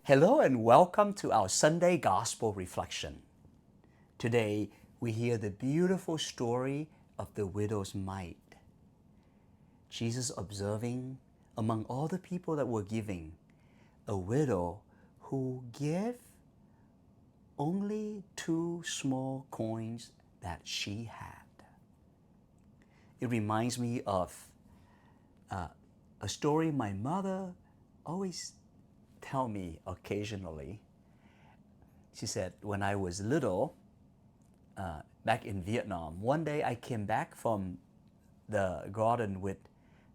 Hello and welcome to our Sunday Gospel Reflection. Today we hear the beautiful story of the widow's mite. Jesus observing among all the people that were giving, a widow who gave only 2 small coins that she had. It reminds me of a story my mother always tell me occasionally. She said, when I was little, back in Vietnam, one day I came back from the garden with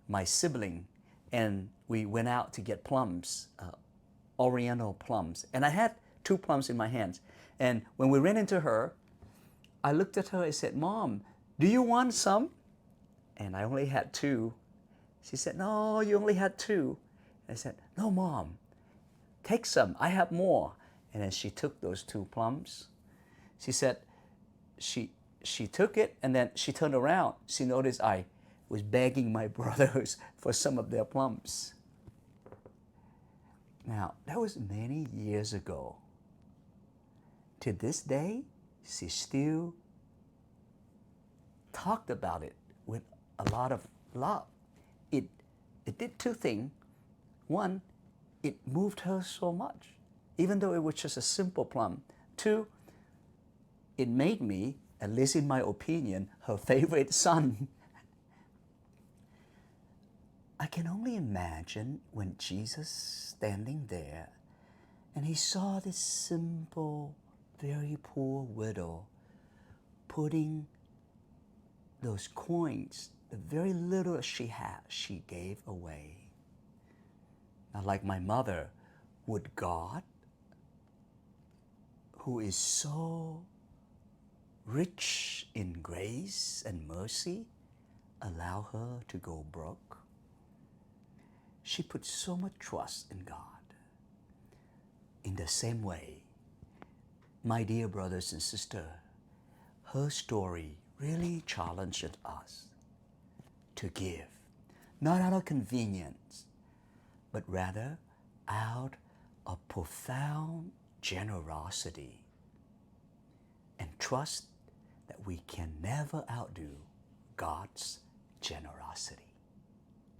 my sibling and we went out to get plums, oriental plums. And I had 2 plums in my hands. And when we ran into her, I looked at her and said, "Mom, do you want some?" And I only had 2. She said, "No, you only had 2. I said, "No, Mom, take some, I have more." And then she took those 2 plums. She said she took it and then she turned around. She noticed I was begging my brothers for some of their plums. Now, that was many years ago. To this day, she still talked about it with a lot of love. It did 2 things. One, it moved her so much, even though it was just a simple plum. 2, it made me, at least in my opinion, her favorite son. I can only imagine when Jesus standing there and he saw this simple, very poor widow putting those coins, the very little she had, she gave away. Now, like my mother, would God, who is so rich in grace and mercy, allow her to go broke? She put so much trust in God. In the same way, my dear brothers and sisters, her story really challenged us to give, not out of convenience, but rather out of profound generosity and trust that we can never outdo God's generosity.